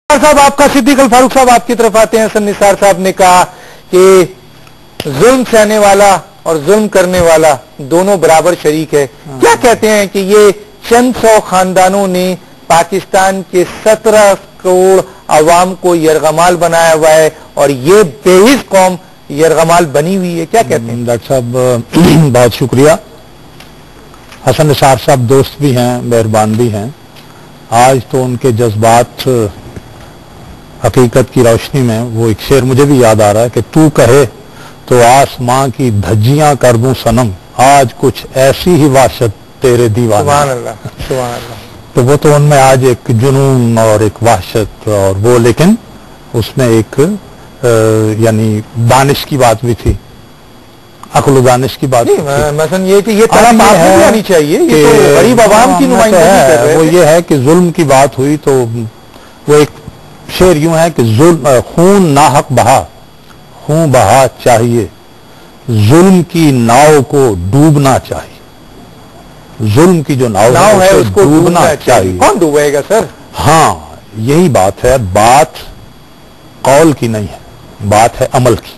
साहब आपका सिद्दीक अल फारूक साहब आपकी तरफ आते हैं। हसन निसार साहब ने कहा कि जुल्म सहने वाला और जुल्म करने वाला दोनों बराबर शरीक है। क्या कहते हैं कि ये चंद सौ खानदानों ने पाकिस्तान के 17 करोड़ अवाम को यरगमाल बनाया हुआ है और ये बेहिस कौम यरगमाल बनी हुई है। क्या कहते हैं? डॉक्टर साहब बहुत शुक्रिया। हसन निसार साहब दोस्त भी हैं, मेहरबान भी हैं। आज तो उनके जज्बात हकीकत की रोशनी में वो एक शेर मुझे भी याद आ रहा है कि तू कहे तो आसमां की धज्जियां कर दूं सनम, आज कुछ ऐसी ही वाशत तेरे दीवाने। सुभान अल्लाह, सुभान अल्लाह। तो वो तो उनमें आज एक जुनून और एक वाशत और वो, लेकिन उसमें एक यानी दानिश की बात भी थी, अक्ल दानिश की बात मसलन ये कि ये तरफ भी आनी चाहिए, ये तो गरीब आवाम की नुमाइंदगी कर रहे हैं। वो ये है कि जुल्म की बात हुई तो वो एक शेर यूं है कि जुल्म खून नाहक बहा, खून बहा चाहिए, जुल्म की नाव को डूबना चाहिए। जुल्म की जो नाव है उसको डूबना चाहिए। कौन डूबेगा सर? हाँ, यही बात है। बात कौल की नहीं है, बात है अमल की।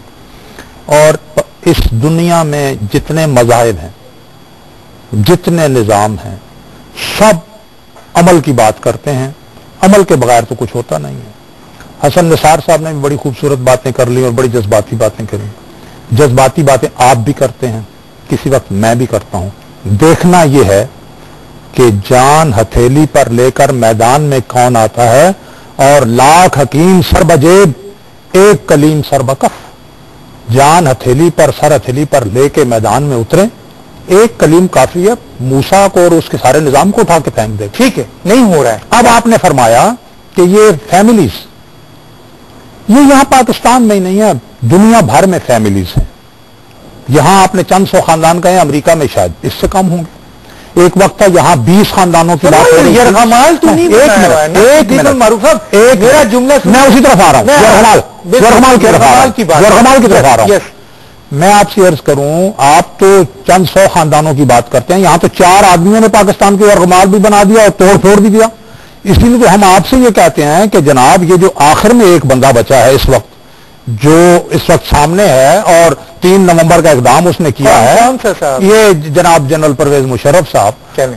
और इस दुनिया में जितने मज़ाहिब हैं, जितने निज़ाम हैं, सब अमल की बात करते हैं। अमल के बगैर तो कुछ होता नहीं है। हसन निसार साहब ने भी बड़ी खूबसूरत बातें कर ली और बड़ी जज्बाती बातें करी। जज्बाती बातें आप भी करते हैं, किसी वक्त मैं भी करता हूं। देखना यह है कि जान हथेली पर लेकर मैदान में कौन आता है और लाख हकीम सर बजेब एक कलीम सर बकफ। जान हथेली पर, सर हथेली पर लेके मैदान में उतरे, एक कलीम काफी है, मूसा को और उसके सारे निजाम को उठा के फेंक दे। ठीक है, नहीं हो रहा है। अब आपने फरमाया कि ये फैमिलीज, ये यहां पाकिस्तान में ही नहीं है, दुनिया भर में फैमिलीज हैं। यहां आपने चंद सौ खानदान कहे, अमेरिका में शायद इससे कम होंगे। एक वक्त था यहां 20 खानदानों की बात हो रही थी। यरगमाल तो नहीं बनाया है ना? एक मिनट मारूफ साहब, एक मेरा जुमला मैं उसी तरफ आ रहा हूं। यरगमाल की तरफ आ रहा हूं। मैं आपसे अर्ज करूं, आप तो चंद सौ खानदानों की बात करते हैं, यहां तो 4 आदमियों ने पाकिस्तान को यरगमाल भी बना दिया और तोड़ फोड़ भी दिया। इसलिए तो हम आपसे ये कहते हैं कि जनाब ये जो आखिर में एक बंदा बचा है इस वक्त, जो इस वक्त सामने है और 3 नवंबर का इकदाम उसने किया है, ये जनाब जनरल परवेज मुशर्रफ साहब,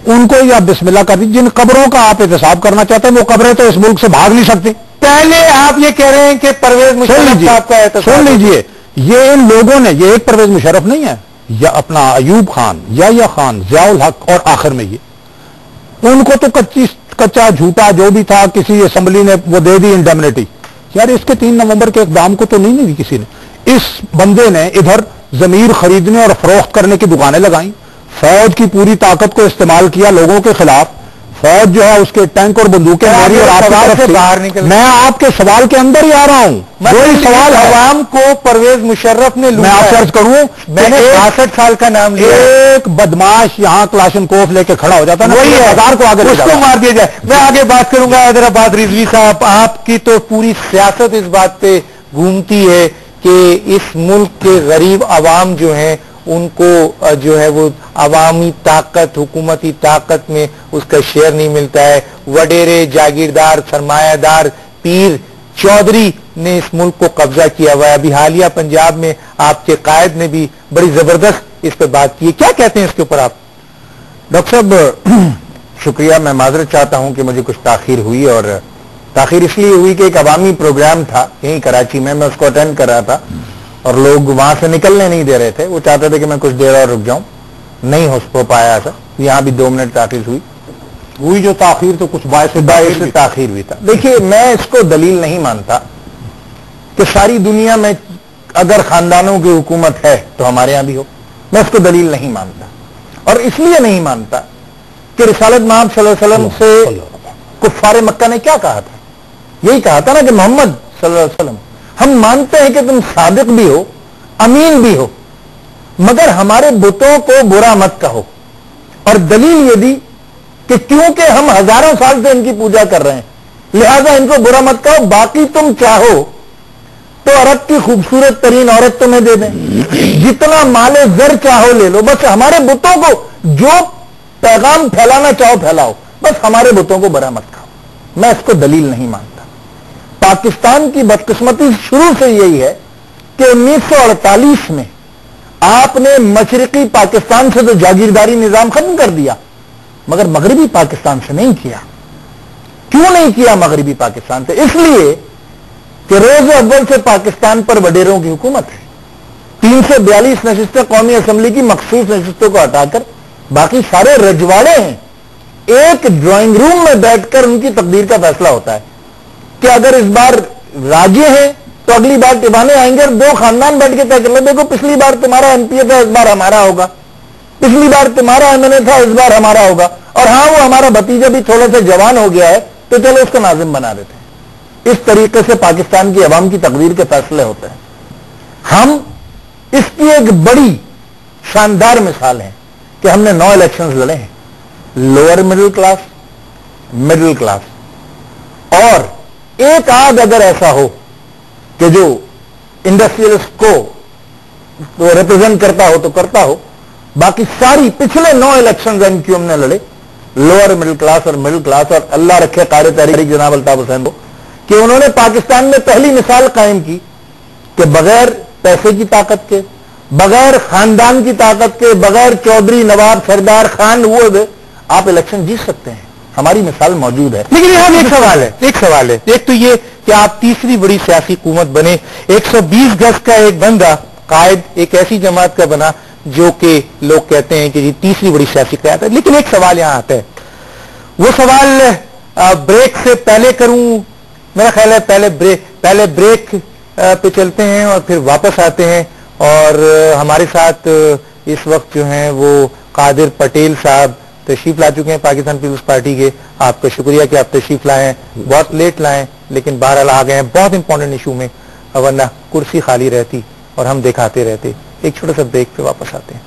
उनको या बिस्मिल्लाह कर दी। जिन कब्रों का आप एहतसाब करना चाहते हैं वो कब्रें तो इस मुल्क से भाग नहीं सकती। पहले आप ये कह रहे हैं कि परवेज मुशर्रफ साहब का एहतसाब, सुन लीजिए, ये इन लोगों ने, ये एक परवेज मुशर्रफ नहीं है, या अपना अयूब खान, या खान, जियाउल हक और आखिर में ये, उनको तो कच्चा झूठा जो भी था किसी असेंबली ने वो दे दी इंडेमनिटी। यार इसके 3 नवंबर के इकदाम को तो नहीं दी किसी ने। इस बंदे ने इधर जमीर खरीदने और फरोख्त करने की दुकानें लगाई, फौज की पूरी ताकत को इस्तेमाल किया लोगों के खिलाफ। फौज जो है उसके टैंक और बंदूकें मेरी और आपकी तरफ से बाहर निकल। मैं आपके सवाल के अंदर ही आ रहा हूं। वही सवाल अवाम को परवेज मुशर्रफ ने, मैं आपसे अर्ज करूं, मैंने 62 साल का नाम लिया। एक बदमाश यहां क्लाशनकोफ लेके खड़ा हो जाता है, वही हजार को आगे उसको मार दिया जाए। मैं आगे बात करूंगा। हैदराबाद रिजवी साहब, आपकी तो पूरी सियासत इस बात पे घूमती है कि इस मुल्क के गरीब अवाम जो हैं उनको जो है वो अवामी ताकत, हुकूमती ताकत में उसका शेयर नहीं मिलता है। वडेरे, जागीरदार, सरमायादार, पीर, चौधरी ने इस मुल्क को कब्जा किया हुआ है। अभी हालिया पंजाब में आपके कायद ने भी बड़ी जबरदस्त इस पर बात की है। क्या कहते हैं इसके ऊपर आप? डॉक्टर साहब शुक्रिया। मैं माजरत चाहता हूं कि मुझे कुछ ताखीर हुई, और ताखीर इसलिए हुई कि एक अवामी प्रोग्राम था यहीं कराची में, मैं उसको अटेंड कर रहा था और लोग वहां से निकलने नहीं दे रहे थे। वो चाहते थे कि मैं कुछ देर और रुक जाऊं, नहीं हो पाया ऐसा। यहां भी 2 मिनट ताखीर हुई जो ताखीर तो कुछ बायस से ताखीर हुई था। देखिए, मैं इसको दलील नहीं मानता कि सारी दुनिया में अगर खानदानों की हुकूमत है तो हमारे यहां भी हो। मैं इसको दलील नहीं मानता, और इसलिए नहीं मानता कि रिसालत महमद सल्लल्लाहु अलैहि वसल्लम से कुफ्फारे मक्का ने क्या कहा था? यही कहा था ना कि मोहम्मद सल्लल्लाहु अलैहि वसल्लम, हम मानते हैं कि तुम सादिक भी हो, अमीन भी हो, मगर हमारे बुतों को बुरा मत कहो। और दलील ये दी कि क्योंकि हम हजारों साल से इनकी पूजा कर रहे हैं, लिहाजा इनको बुरा मत कहो। बाकी तुम चाहो तो अरब की खूबसूरत तरीन औरत तुम्हें दे दें, जितना माले जर चाहो ले लो, बस हमारे बुतों को जो पैगाम फैलाना चाहो फैलाओ, बस हमारे बुतों को बुरा मत खाओ। मैं इसको दलील नहीं मानता। پاکستان کی بدقسمتی شروع سے یہی ہے کہ 1948 میں آپ نے مشرقی پاکستان سے تو جاگیرداری نظام ختم کر دیا، مگر مغربی پاکستان سے نہیں کیا۔ کیوں نہیں کیا مغربی پاکستان سے؟ اس لیے کہ روز اول سے پاکستان پر وڈیروں کی حکومت ہے۔ 342 نشستیں قومی اسمبلی کی مخصوص نشستوں کو ہٹا کر باقی سارے رجواڑے ہیں۔ ایک ڈرائنگ روم میں بیٹھ کر ان کی تقدیر کا فیصلہ ہوتا ہے کہ اگر اس بار راجے ہیں تو اگلی بار ٹبانے آئیں گے، اور دو خاندان بیٹھ کے طے کر لیں، دیکھو پچھلی بار تمہارا ایم پی اے تھا، اس بار ہمارا ہوگا، پچھلی بار تمہارا ایم این اے تھا، اس بار ہمارا ہوگا، اور ہاں وہ ہمارا بھتیجا بھی تھوڑا سا جوان ہو گیا ہے تو چلو اس کو ناظم بنا دیتے ہیں۔ اس طریقے سے پاکستان کی عوام کی تقدیر کے فیصلے ہوتے ہیں۔ ہم اس کی ایک بڑی شاندار مثال ہے کہ ہم نے 9 الیکشنز لڑے ہیں، لوور مڈل کلاس، اور ایک آدھ اگر ایسا ہو کہ جو انڈسٹریلسٹ کو ریپرزینٹ کرتا ہو تو کرتا ہو، باقی ساری پچھلے 9 الیکشنز ان کی ہم نے لڑے لوور مڈل کلاس اور مڈل کلاس، اور اللہ رکھے قائد تحریک جناب الطاف حسین کو کہ انہوں نے پاکستان میں پہلی مثال قائم کی کہ بغیر پیسے کی طاقت کے، بغیر خاندان کی طاقت کے، بغیر چودھری نواب سردار خان ہوئے آپ الیکشن جیت سکتے ہیں۔ ہماری مثال موجود ہے۔ لیکن یہاں ایک سوال ہے، ایک تو یہ کہ آپ تیسری بڑی سیاسی قوت بنے، 120 گز کا ایک بندہ قائد ایک ایسی جماعت کا بنا جو کہ لوگ کہتے ہیں کہ یہ تیسری بڑی سیاسی قیادت ہے۔ لیکن ایک سوال یہاں آتا ہے، وہ سوال بریک سے پہلے کروں، میرا خیال ہے پہلے بریک پہ چلتے ہیں اور پھر واپس آتے ہیں، اور ہمارے ساتھ اس وقت جو ہیں وہ قادر پٹیل صاحب تشریف لا چکے ہیں پاکستان پیپلز پارٹی کے۔ آپ کا شکریہ کہ آپ تشریف لائے ہیں، بہت لیٹ لائیں لیکن بہرحال آ گئے ہیں بہت امپورٹنٹ ایشو میں، ورنہ کرسی خالی رہتی اور ہم دکھاتے رہتے۔ ایک چھوٹا سا بریک پہ واپس آتے ہیں۔